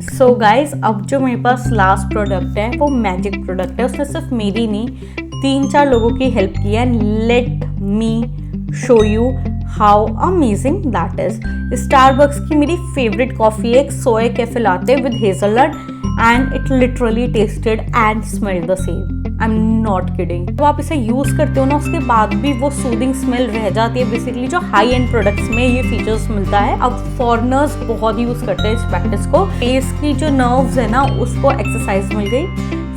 सो guys, अब जो मेरे पास लास्ट प्रोडक्ट है वो मैजिक प्रोडक्ट है। उसने सिर्फ मेरी नहीं 3-4 लोगों की हेल्प की है। Let me show you how amazing that is. Starbucks की मेरी फेवरेट कॉफ़ी है, एक soya cafe latte with hazelnut and it literally tasted and smelled the same. I am not kidding. तो आप इसे यूज़ करते हो ना, उसके बाद भी वो सूदिंग स्मेल रह जाती है। बेसिकली जो हाई एंड प्रोडक्ट्स में ये फीचर्स मिलता है। अब फॉरनर्स बहुत यूज़ करते हैं इस प्रैक्टिस को। फेस की जो नर्व्स है ना उसको एक्सरसाइज मिल गई,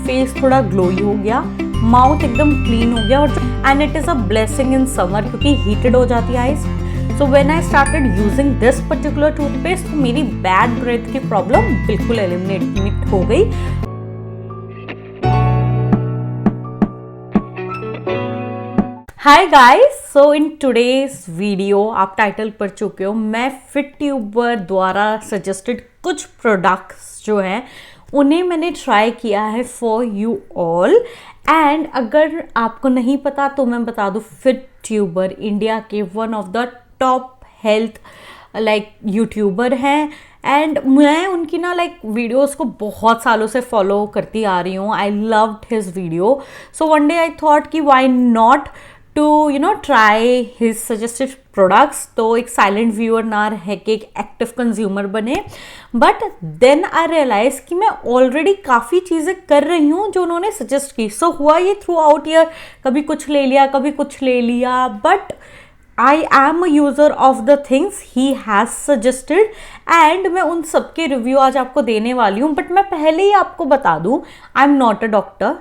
फेस थोड़ा ग्लोई हो गया, माउथ एकदम क्लीन हो गया। और and it is a blessing in summer क्योंकि हीटेड हो जाती है eyes. So when I started using this particular toothpaste तो मेरी बैड ब्रेथ की प्रॉब्लम बिल्कुल एलिमिनेट हो गई। Hi guys, so in today's video आप टाइटल पढ़ चुके हो, मैं फिट ट्यूबर द्वारा सजेस्टेड कुछ प्रोडक्ट्स जो हैं उन्हें मैंने ट्राई किया है फॉर यू ऑल। एंड अगर आपको नहीं पता तो मैं बता दूं, फिट ट्यूबर इंडिया के one of the top health YouTuber हैं। एंड मैं उनकी ना वीडियोस को बहुत सालों से फॉलो करती आ रही हूँ। I loved his video. So one day I thought कि why not to try his suggested products. तो एक साइलेंट व्यूअर ना रह के एक एक्टिव कंज्यूमर बने। बट देन आई रियलाइज कि मैं ऑलरेडी काफ़ी चीज़ें कर रही हूँ जो उन्होंने सजेस्ट की। सो हुआ ये थ्रू आउट ईयर, कभी कुछ ले लिया कभी कुछ ले लिया, but I am a user of the things he has suggested. And मैं उन सबके रिव्यू आज आपको देने वाली हूँ। बट मैं पहले ही आपको बता दूँ, I am not a doctor.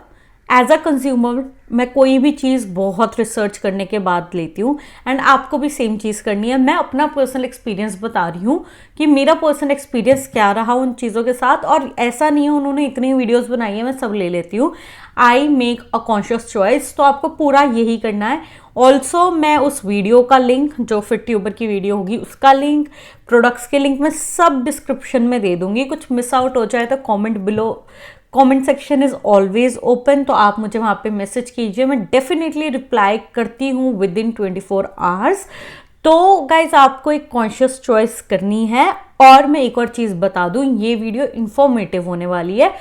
As a consumer मैं कोई भी चीज़ बहुत रिसर्च करने के बाद लेती हूँ। एंड आपको भी सेम चीज़ करनी है। मैं अपना पर्सनल एक्सपीरियंस बता रही हूँ कि मेरा पर्सनल एक्सपीरियंस क्या रहा उन चीज़ों के साथ। और ऐसा नहीं है उन्होंने इतनी वीडियोस बनाई है मैं सब ले लेती हूँ। I make a conscious choice. तो आपको पूरा यही करना है। ऑल्सो मैं उस वीडियो का लिंक, जो फिट ट्यूबर की वीडियो होगी उसका लिंक, प्रोडक्ट्स के लिंक मैं सब डिस्क्रिप्शन में दे दूंगी। कुछ मिस आउट हो जाए तो comment below, comment section is always open. तो आप मुझे वहाँ पे मैसेज कीजिए, मैं डेफिनेटली रिप्लाई करती हूँ विद इन 24 आवर्स। तो गाइज आपको एक कॉन्शियस चॉइस करनी है। और मैं एक और चीज़ बता दूँ, ये वीडियो इंफॉर्मेटिव होने वाली है,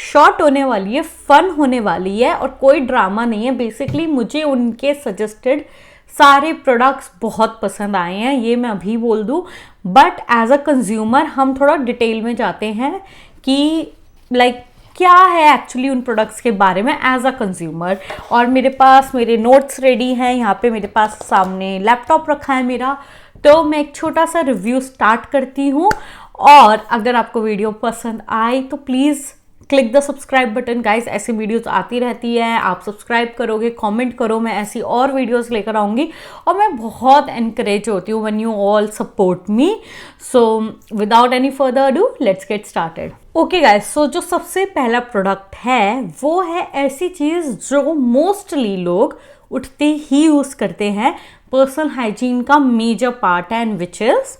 शॉर्ट होने वाली है, फन होने वाली है और कोई ड्रामा नहीं है। बेसिकली मुझे उनके सजेस्टेड सारे प्रोडक्ट्स बहुत पसंद आए हैं, ये मैं अभी बोल दूँ। बट एज अ कंज्यूमर हम थोड़ा डिटेल में जाते हैं कि क्या है एक्चुअली उन प्रोडक्ट्स के बारे में एज अ कंज्यूमर। और मेरे पास मेरे नोट्स रेडी हैं, यहाँ पे मेरे पास सामने लैपटॉप रखा है मेरा। तो मैं एक छोटा सा रिव्यू स्टार्ट करती हूँ। और अगर आपको वीडियो पसंद आए तो please click the subscribe button. Guys ऐसी वीडियोस आती रहती है, आप सब्सक्राइब करोगे, कमेंट करो, मैं ऐसी और वीडियोस लेकर आऊँगी। और मैं बहुत एनकरेज होती हूँ when you all support me. So without any further do let's get started. Okay guys, so जो सबसे पहला प्रोडक्ट है वो है ऐसी चीज़ जो मोस्टली लोग उठते ही यूज़ करते हैं, पर्सनल हाइजीन का मेजर पार्ट है, and which is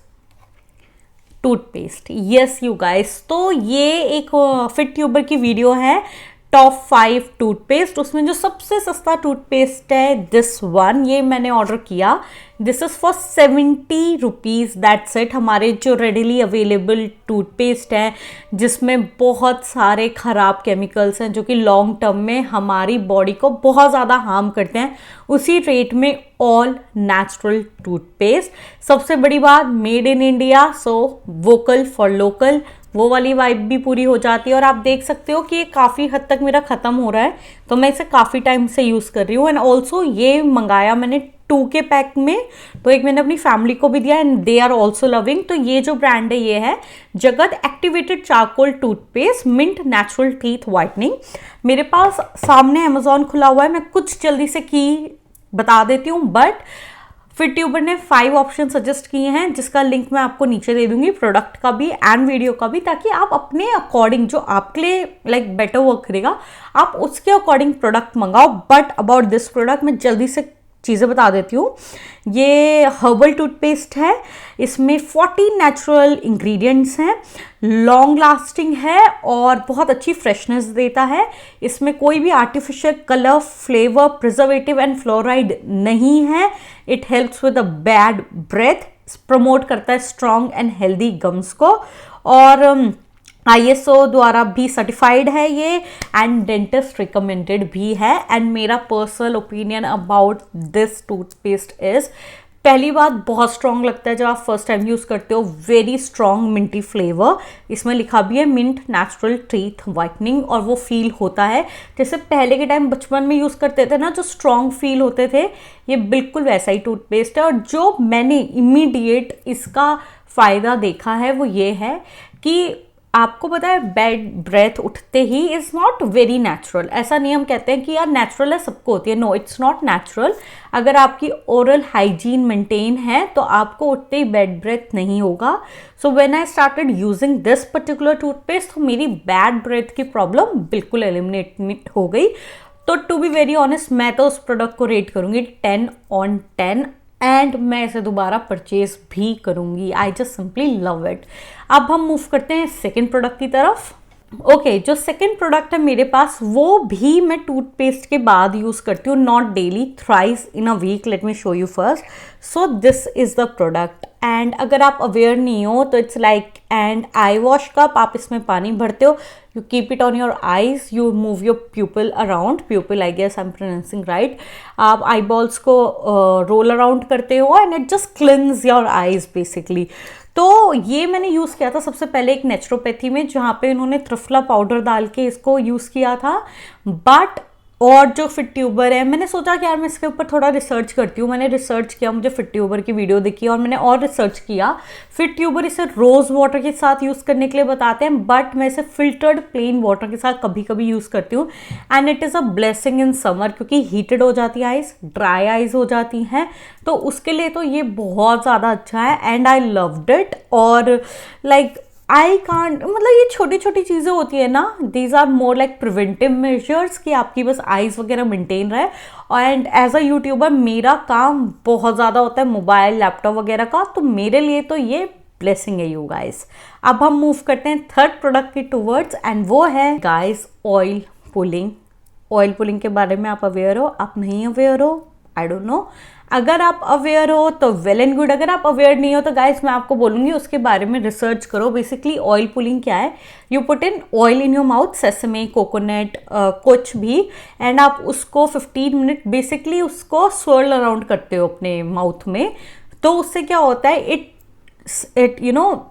toothpaste. Yes you guys, तो ये एक फिट ट्यूबर की वीडियो है, टॉप 5 टूथपेस्ट। उसमें जो सबसे सस्ता टूथपेस्ट है दिस वन, ये मैंने ऑर्डर किया। This is for 70 rupees, that's it. हमारे जो रेडिली अवेलेबल टूथपेस्ट है जिसमें बहुत सारे ख़राब केमिकल्स हैं जो कि लॉन्ग टर्म में हमारी बॉडी को बहुत ज़्यादा हार्म करते हैं, उसी रेट में ऑल नेचुरल टूथपेस्ट। सबसे बड़ी बात, made in India, so vocal for local, वो वाली वाइब भी पूरी हो जाती है। और आप देख सकते हो कि ये काफ़ी हद तक मेरा ख़त्म हो रहा है, तो मैं इसे काफ़ी टाइम से यूज़ कर रही हूँ। एंड ऑल्सो ये मंगाया मैंने 2 के पैक में, तो एक मैंने अपनी फैमिली को भी दिया and they are also loving. तो ये जो ब्रांड है ये है Jagat activated charcoal toothpaste mint natural teeth whitening. मेरे पास सामने अमेजोन खुला हुआ है, मैं कुछ जल्दी से की बता देती हूँ। बट फिट ट्यूबर ने 5 ऑप्शन सजेस्ट किए हैं जिसका लिंक मैं आपको नीचे दे दूंगी, प्रोडक्ट का भी एंड वीडियो का भी, ताकि आप अपने अकॉर्डिंग जो आपके लिए बेटर वर्क करेगा आप उसके अकॉर्डिंग प्रोडक्ट मंगाओ। बट अबाउट दिस प्रोडक्ट मैं जल्दी से चीज़ें बता देती हूँ। ये हर्बल टूथपेस्ट है, इसमें 40 नेचुरल इंग्रेडिएंट्स हैं, लॉन्ग लास्टिंग है और बहुत अच्छी फ्रेशनेस देता है। इसमें कोई भी artificial colour, flavour, preservative and fluoride नहीं है। It helps with a bad breath, promote करता है स्ट्रॉन्ग एंड हेल्दी गम्स को। और ISO द्वारा भी सर्टिफाइड है ये एंड डेंटिस्ट रिकमेंडेड भी है। एंड मेरा personal opinion about this toothpaste is, पहली बात बहुत स्ट्रॉन्ग लगता है जब आप फर्स्ट टाइम यूज़ करते हो, वेरी स्ट्रॉन्ग मिंटी फ्लेवर, इसमें लिखा भी है मिंट नेचुरल टीथ वाइटनिंग, और वो फील होता है जैसे पहले के टाइम बचपन में यूज़ करते थे ना, जो स्ट्रॉन्ग फील होते थे, ये बिल्कुल वैसा ही टूथपेस्ट है। और जो मैंने इमीडिएट इसका फ़ायदा देखा है वो ये है कि आपको पता है बैड ब्रेथ उठते he is not very natural. ऐसा नहीं हम कहते हैं कि यार नेचुरल है सबको होती है, नो इट्स नॉट नेचुरल। अगर आपकी ओरल हाइजीन मेंटेन है तो आपको उठते ही बैड ब्रेथ नहीं होगा। So when I started using this particular toothpaste तो मेरी बैड ब्रेथ की प्रॉब्लम बिल्कुल एलिमिनेट हो गई। तो टू बी वेरी ऑनेस्ट मैं तो उस प्रोडक्ट को रेट करूँगी 10/10 एंड मैं इसे दोबारा परचेज भी करूँगी। I just simply love it. अब हम मूव करते हैं सेकेंड प्रोडक्ट की तरफ। ओके, जो सेकेंड प्रोडक्ट है मेरे पास वो भी मैं टूथपेस्ट के बाद यूज़ करती हूँ, not daily, thrice in a week. Let me show you first. So this is the product and अगर आप अवेयर नहीं हो तो it's like and I wash cup, आप इसमें पानी भरते हो, you keep it on your eyes, you move your pupil around, pupil I guess I am pronouncing right, आप आई बॉल्स को रोल अराउंड करते हो and it just cleans your eyes basically. तो ये मैंने यूज़ किया था सबसे पहले एक नेचुरोपैथी में, जहाँ पे उन्होंने त्रिफला पाउडर डाल के इसको यूज़ किया था। बट और जो फिट ट्यूबर है, मैंने सोचा कि यार मैं इसके ऊपर थोड़ा रिसर्च करती हूँ। मैंने रिसर्च किया, मुझे फिट ट्यूबर की वीडियो दिखी और मैंने और रिसर्च किया। फिट ट्यूबर इसे रोज़ वाटर के साथ यूज़ करने के लिए बताते हैं, बट मैं इसे फिल्टर्ड प्लेन वाटर के साथ कभी कभी यूज़ करती हूँ and it is a blessing in summer, क्योंकि हीटेड हो जाती है आइज़, ड्राई आइज़ हो जाती हैं, तो उसके लिए तो ये बहुत ज़्यादा अच्छा है एंड आई लव्ड इट। और लाइक आई कांट, मतलब ये छोटी छोटी चीज़ें होती है ना, these are more like preventive measures कि आपकी बस आइज़ वगैरह मेंटेन रहे। एंड एज अ यूट्यूबर मेरा काम बहुत ज़्यादा होता है मोबाइल लैपटॉप वगैरह का, तो मेरे लिए तो ये ब्लेसिंग है यू गाइस। अब हम मूव करते हैं थर्ड प्रोडक्ट की टूवर्ड्स एंड वो है guys oil pulling. Oil pulling के बारे में आप अवेयर हो, आप नहीं अवेयर हो, आई डोंट नो। अगर आप अवेयर हो तो वेल एंड गुड, अगर आप अवेयर नहीं हो तो गाइस मैं आपको बोलूँगी उसके बारे में रिसर्च करो। बेसिकली ऑयल पुलिंग क्या है, you put in oil in your mouth, sesame, coconut, कुछ भी, एंड आप उसको 15 मिनट बेसिकली उसको swirl अराउंड करते हो अपने माउथ में। तो उससे क्या होता है, it you know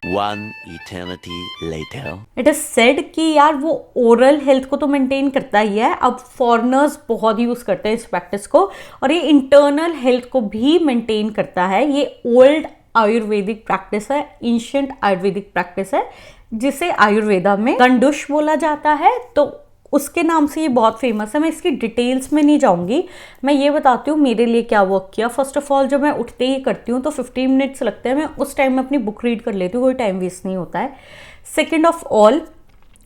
One eternity later. It is said कि यार वो ओरल हेल्थ को तो मेंटेन करता ही है, अब फॉरेनर्स बहुत यूज करते हैं इस प्रैक्टिस को, और ये इंटरनल हेल्थ को भी मेंटेन करता है। ये ओल्ड आयुर्वेदिक प्रैक्टिस है, एंशिएंट आयुर्वेदिक प्रैक्टिस है, जिसे आयुर्वेदा में गंडुश बोला जाता है, तो उसके नाम से ये बहुत फेमस है। मैं इसकी डिटेल्स में नहीं जाऊंगी, मैं ये बताती हूँ मेरे लिए क्या वर्क किया। फर्स्ट ऑफ ऑल जब मैं उठते ही करती हूँ तो 15 मिनट्स लगते हैं, मैं उस टाइम में अपनी बुक रीड कर लेती हूँ, कोई टाइम वेस्ट नहीं होता है। सेकेंड ऑफ ऑल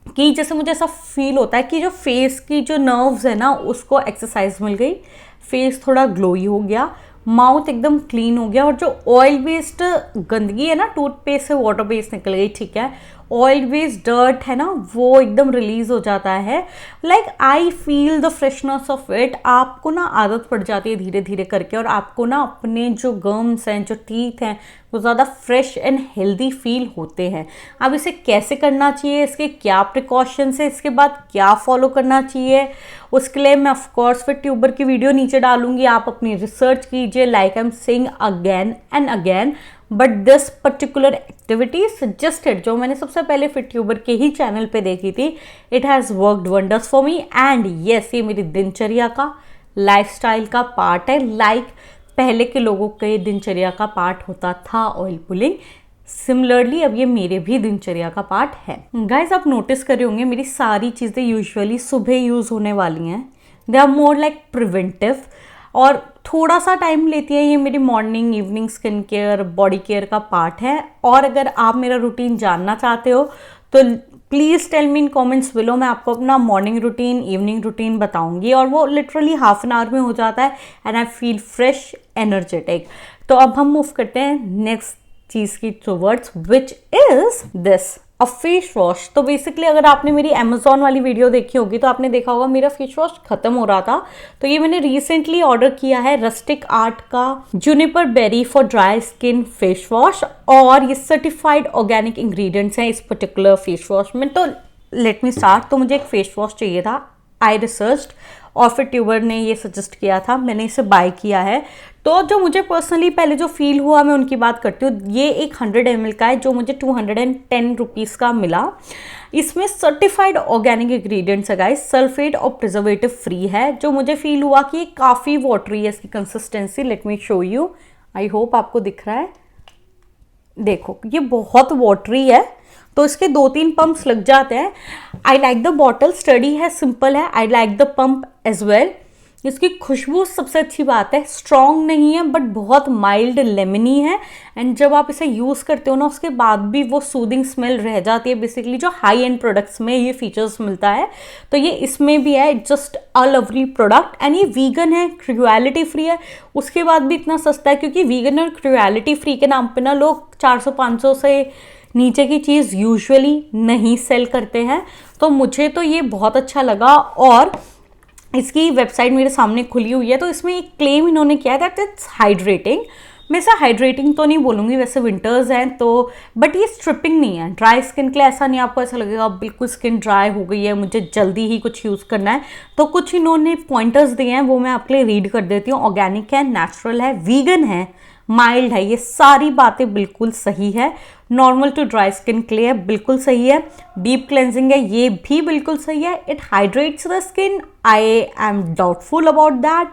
कि जैसे मुझे ऐसा फील होता है कि जो फेस की जो नर्व्स है ना उसको एक्सरसाइज मिल गई, फेस थोड़ा ग्लोई हो गया, माउथ एकदम क्लीन हो गया, और जो ऑयल बेस्ड गंदगी है ना, टूथपेस्ट से वाटर बेस्ड निकल गई, ठीक है, ऑयल बेस्ड डर्ट है ना वो एकदम रिलीज हो जाता है। Like I feel the freshness of it. आपको ना आदत पड़ जाती है धीरे धीरे करके, और आपको ना अपने जो गम्स हैं, जो टीथ हैं, वो ज़्यादा फ्रेश एंड हेल्दी फील होते हैं। अब इसे कैसे करना चाहिए, इसके क्या प्रिकॉशंस है, इसके बाद क्या फॉलो करना चाहिए, उसके लिए मैं ऑफकोर्स फिर ट्यूबर की वीडियो नीचे डालूंगी, आप अपनी रिसर्च कीजिए, like I am saying again and again. But this particular activity suggested जो मैंने सबसे पहले फिट ट्यूबर के ही चैनल पे देखी थी, it has worked wonders for me and yes ये मेरी दिनचर्या का, लाइफस्टाइल का पार्ट है। लाइक पहले के लोगों के दिनचर्या का पार्ट होता था ऑयल पुलिंग, सिमिलरली अब ये मेरे भी दिनचर्या का पार्ट है। गाइज आप नोटिस कर रहे होंगे मेरी सारी चीज़ें यूजुअली सुबह यूज़ होने वाली हैं, they are more like preventive, और थोड़ा सा टाइम लेती है ये मेरी morning evening skin care body care का पार्ट है। और अगर आप मेरा रूटीन जानना चाहते हो तो please tell me in comments below, मैं आपको अपना मॉर्निंग रूटीन इवनिंग रूटीन बताऊंगी, और वो लिटरली हाफ एन आवर में हो जाता है and I feel fresh energetic. तो अब हम मूव करते हैं नेक्स्ट चीज़ की towards, which is this a face wash. तो बेसिकली अगर आपने मेरी अमेजोन वाली वीडियो देखी होगी तो आपने देखा होगा मेरा फेस वॉश खत्म हो रहा था, तो ये मैंने रिसेंटली ऑर्डर किया है रस्टिक आर्ट का juniper berry for dry skin face wash, और ये सर्टिफाइड ऑर्गेनिक इंग्रेडिएंट्स हैं इस पर्टिकुलर फेस वॉश में। तो लेट मी स्टार्ट। तो मुझे एक फेस वॉश चाहिए था, आई रिसर्च्ड और फिर ट्यूबर ने ये सजेस्ट किया था, मैंने इसे बाय किया है। तो जो मुझे पर्सनली पहले जो फील हुआ मैं उनकी बात करती हूँ। ये एक 100 ml का है जो मुझे 210 रुपीज़ का मिला। इसमें सर्टिफाइड ऑर्गेनिक इंग्रेडिएंट्स है गाइस, सल्फेट और प्रिजर्वेटिव फ्री है। जो मुझे फील हुआ कि ये काफ़ी वाटरी है इसकी consistency. Late me show you, I hope आपको दिख रहा है, देखो ये बहुत वाटरी है, तो इसके 2-3 पंप्स लग जाते हैं। I like the bottle, sturdy है, सिंपल है। I like the pump as well. इसकी खुशबू सबसे अच्छी बात है, स्ट्रॉन्ग नहीं है बट बहुत माइल्ड लेमनी है, एंड जब आप इसे यूज़ करते हो ना उसके बाद भी वो सूदिंग स्मेल रह जाती है। बेसिकली जो हाई एंड प्रोडक्ट्स में ये फीचर्स मिलता है तो ये इसमें भी है। Just a lovely product, and ये वीगन है, क्रुएलिटी फ्री है, उसके बाद भी इतना सस्ता है, क्योंकि वीगन और क्रुएलिटी फ्री के नाम पे ना लोग 400-500 से नीचे की चीज़ यूजुअली नहीं सेल करते हैं। तो मुझे तो ये बहुत अच्छा लगा, और इसकी वेबसाइट मेरे सामने खुली हुई है। तो इसमें एक क्लेम इन्होंने किया है दैट इट्स हाइड्रेटिंग। मैं इसे हाइड्रेटिंग तो नहीं बोलूँगी, वैसे विंटर्स हैं तो, बट ये स्ट्रिपिंग नहीं है। ड्राई स्किन के लिए ऐसा नहीं, आपको ऐसा लगेगा बिल्कुल स्किन ड्राई हो गई है, मुझे जल्दी ही कुछ यूज़ करना है। तो कुछ इन्होंने पॉइंटर्स दिए हैं, वो मैं आपके लिए रीड कर देती हूँ। ऑर्गेनिक है, नेचुरल है, वीगन है, माइल्ड है, ये सारी बातें बिल्कुल सही है। नॉर्मल टू ड्राई स्किन के लिए बिल्कुल सही है। डीप क्लेंजिंग है, ये भी बिल्कुल सही है। It hydrates the skin, I am doubtful about that.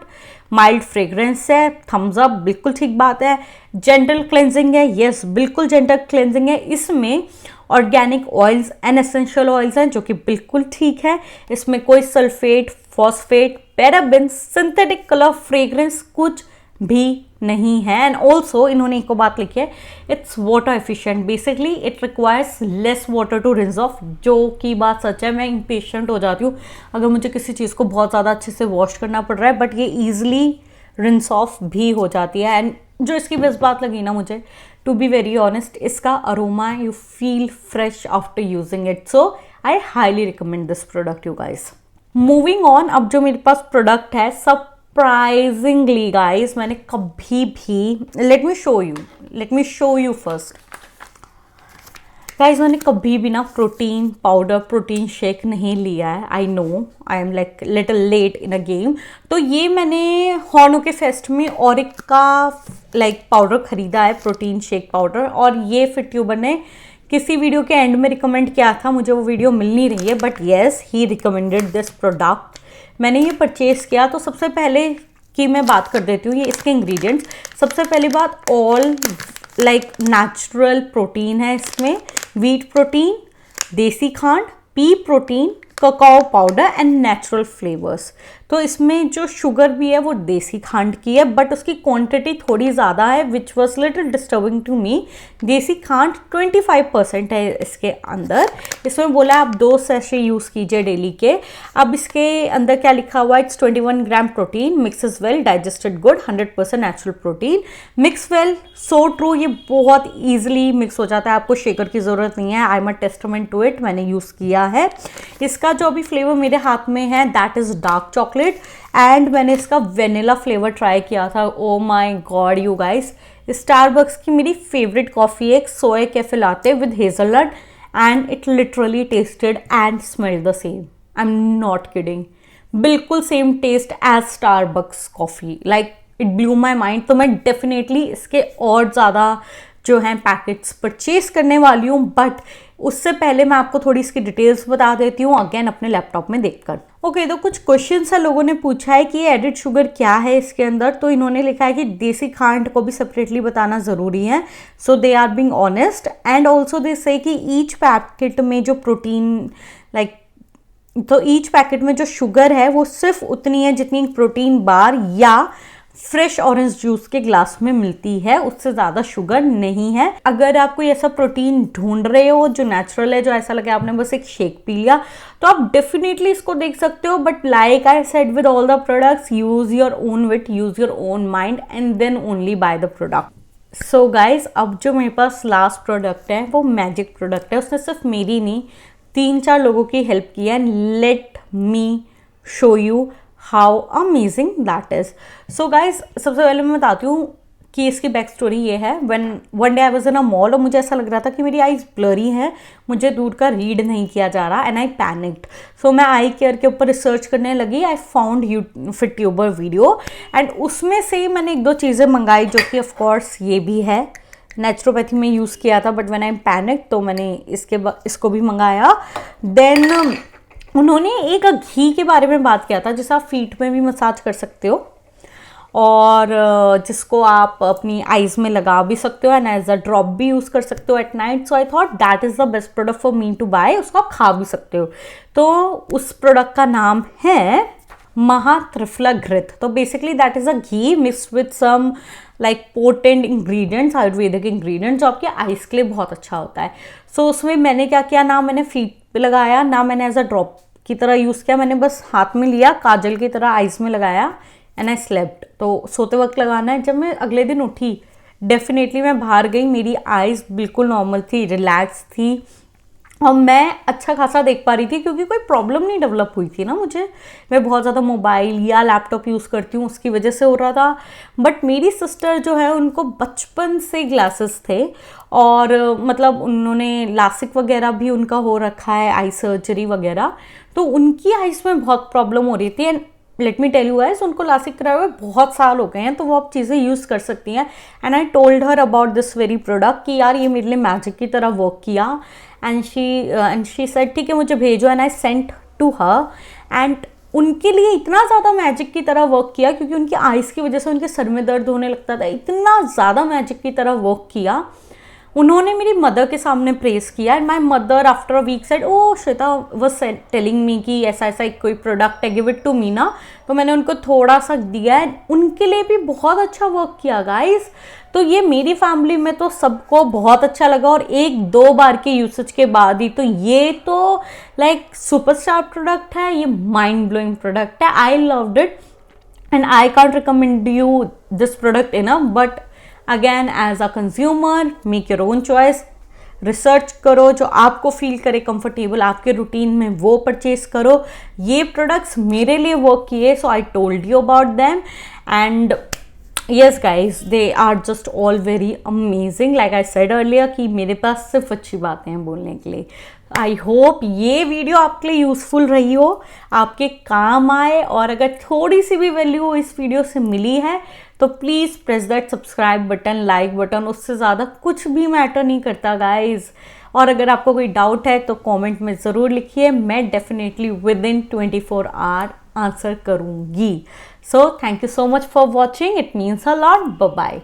Mild fragrance है, थम्स अप, बिल्कुल ठीक बात है। जेंटल क्लेंजिंग है, यस बिल्कुल जेंटल क्लेंजिंग है। इसमें organic oils and essential oils हैं जो कि बिल्कुल ठीक है। इसमें कोई sulphate, phosphate, paraben, synthetic colour, fragrance कुछ भी नहीं है। एंड ऑल्सो इन्होंने एक बात लिखी है, it's water efficient. Basically it requires less water to rinse off, जो की बात सच है। मैं इम्पेशेंट हो जाती हूँ अगर मुझे किसी चीज़ को बहुत ज़्यादा अच्छे से वॉश करना पड़ रहा है, बट ये ईजिली रिंस ऑफ भी हो जाती है। एंड जो इसकी बेस्ट बात लगी ना मुझे, टू बी वेरी ऑनेस्ट, इसका aroma, you feel fresh after using it. So I highly recommend this product you guys. Moving on, अब जो मेरे पास प्रोडक्ट है, सरप्राइजिंगली गाइस मैंने कभी भी, late me show you first guys, मैंने कभी भी ना प्रोटीन पाउडर, प्रोटीन शेक नहीं लिया है। I know I am like little late in a game. तो ये मैंने हॉर्नो के फेस्ट में ऑरिक का पाउडर खरीदा है, प्रोटीन शेक पाउडर, और ये फिर ट्यूबर ने किसी वीडियो के एंड में रिकमेंड किया था, मुझे वो वीडियो मिल नहीं रही है, but yes he recommended this product. मैंने ये परचेज़ किया। तो सबसे पहले की मैं बात कर देती हूँ ये इसके इंग्रेडिएंट्स। सबसे पहली बात, ऑल नेचुरल प्रोटीन है इसमें, व्हीट प्रोटीन, देसी खांड, P protein, cacao powder and natural flavours. तो इसमें जो शुगर भी है वो देसी खांड की है, बट उसकी क्वांटिटी थोड़ी ज़्यादा है, which was little disturbing to me. देसी खांड 25% है इसके अंदर। इसमें बोला आप 2 सैशे यूज़ कीजिए डेली के। अब इसके अंदर क्या लिखा हुआ है, it's 21 gram protein, mixes well, digested good, 100% natural protein, mix well, so true. ये बहुत ईजिली मिक्स हो जाता है, आपको शेकर की ज़रूरत नहीं है। I am a testament to it, मैंने यूज़ किया है। इसका जो अभी फ्लेवर मेरे हाथ में है that is dark chocolate, and मैंने इसका वेनिला फ्लेवर ट्राई किया था। Oh my god you guys, Starbucks की मेरी फेवरेट कॉफ़ी है, एक soya cafe latte with hazelnut, and it literally tasted and smelled the same. I am not kidding, बिल्कुल same taste as Starbucks coffee, like it blew my mind. तो मैं definitely इसके और ज़्यादा जो हैं पैकेट्स परचेज करने वाली हूँ, बट उससे पहले मैं आपको थोड़ी इसकी डिटेल्स बता देती हूँ अगेन अपने लैपटॉप में देखकर। ओके, तो कुछ क्वेश्चंस है, लोगों ने पूछा है कि ये एडिड शुगर क्या है इसके अंदर। तो इन्होंने लिखा है कि देसी खांड को भी सेपरेटली बताना ज़रूरी है, so they are being honest, and also they say कि ईच पैकेट में जो प्रोटीन तो ईच पैकेट में जो शुगर है वो सिर्फ उतनी है जितनी प्रोटीन बार या फ्रेश ऑरेंज जूस के ग्लास में मिलती है, उससे ज़्यादा शुगर नहीं है। अगर आप कोई ऐसा प्रोटीन ढूंढ रहे हो जो नेचुरल है, जो ऐसा लगे आपने बस एक शेक पी लिया, तो आप डेफिनेटली इसको देख सकते हो। But like I said with all the products, use your own wit, use your own mind, and then only buy the product. So guys, अब जो मेरे पास लास्ट प्रोडक्ट है वो मैजिक प्रोडक्ट है। उसने सिर्फ मेरी नहीं 3-4 लोगों की हेल्प की है। And let me show you how amazing that is. So guys, सबसे पहले मैं बताती हूँ कि इसकी बैक स्टोरी ये है। One day I was in a mall और मुझे ऐसा लग रहा था कि मेरी आईज ब्लरी हैं, मुझे दूर का रीड नहीं किया जा रहा, एंड आई पैनिक्ड। सो मैं आई केयर के ऊपर रिसर्च करने लगी। आई फाउंड फिट्यूबर वीडियो एंड उसमें से मैंने 1-2 चीज़ें मंगाई, जो कि ऑफकोर्स ये भी है, नेचुरोपैथी में यूज़ किया था, बट व्हेन आई पैनिक तो मैंने इसको भी मंगाया। देन उन्होंने एक घी के बारे में बात किया था जिसे आप फीट में भी मसाज कर सकते हो और जिसको आप अपनी आईज में लगा भी सकते हो एंड एज अ ड्रॉप भी यूज़ कर सकते हो at night. So I thought that is the best product for me to buy. उसको आप खा भी सकते हो। तो उस प्रोडक्ट का नाम है महात्रिफला घृत। तो basically that is a ghee mixed with some like potent ingredients, Ayurvedic ingredients, जो आपके आइस के लिए बहुत अच्छा होता है। सो उसमें मैंने क्या किया, ना मैंने फीट पे लगाया, ना मैंने एज अ ड्रॉप की तरह यूज़ किया। मैंने बस हाथ में लिया, काजल की तरह आइस में लगाया एंड आई स्लेप्ट। तो सोते वक्त लगाना है। जब मैं अगले दिन उठी, डेफिनेटली मैं बाहर गई, मेरी आइज़ बिल्कुल नॉर्मल थी, रिलैक्स थी और मैं अच्छा खासा देख पा रही थी, क्योंकि कोई प्रॉब्लम नहीं डेवलप हुई थी ना मुझे। मैं बहुत ज़्यादा मोबाइल या लैपटॉप यूज़ करती हूँ, उसकी वजह से हो रहा था। बट मेरी सिस्टर जो है, उनको बचपन से ग्लासेस थे और मतलब उन्होंने लासिक वगैरह भी उनका हो रखा है, आई सर्जरी वगैरह। तो उनकी आइज़ में बहुत प्रॉब्लम हो रही थी and let me tell you guys, उनको लासिक कराए हुए बहुत साल हो गए हैं, तो वो आप चीज़ें यूज़ कर सकती हैं। And I told her about this very product कि यार ये मेरे लिए मैजिक की तरह वर्क किया। एंड शी सेड ठीक है मुझे भेजो, and I sent to her. And उनके लिए इतना ज़्यादा मैजिक की तरह वर्क किया, क्योंकि उनकी आइज़ की वजह से उनके सर में दर्द होने लगता था, इतना ज़्यादा मैजिक की तरह वर्क किया। उन्होंने मेरी मदर के सामने प्रेस किया and my mother after a week said oh Shweta was telling me कि ऐसा ऐसा एक कोई प्रोडक्ट है, गिव इट टू मी ना। तो मैंने उनको थोड़ा सा दिया एंड उनके लिए भी बहुत अच्छा वर्क किया गाइस। तो ये मेरी फैमिली में तो सबको बहुत अच्छा लगा और 1-2 बार के यूसेज के बाद ही, तो ये तो लाइक सुपरस्टार प्रोडक्ट है, ये माइंड ब्लोइंग प्रोडक्ट है। I loved it and I can't recommend you this product enough, but again as a consumer make your own choice. Research करो, जो आपको फील करे कंफर्टेबल आपके रूटीन में, वो परचेज करो। ये प्रोडक्ट्स मेरे लिए वर्क किए, so I told you about them and yes guys, they are just all very amazing. like I said earlier कि मेरे पास सिर्फ अच्छी बातें हैं बोलने के लिए। आई होप ये वीडियो आपके लिए यूजफुल रही हो, आपके काम आए, और अगर थोड़ी सी भी वैल्यू इस वीडियो से मिली है तो please press that subscribe button, like button, उससे ज़्यादा कुछ भी मैटर नहीं करता गाइज। और अगर आपको कोई डाउट है तो कमेंट में ज़रूर लिखिए, मैं definitely within 24 hour answer करूँगी। So thank you so much for watching. It means a lot. Bye bye.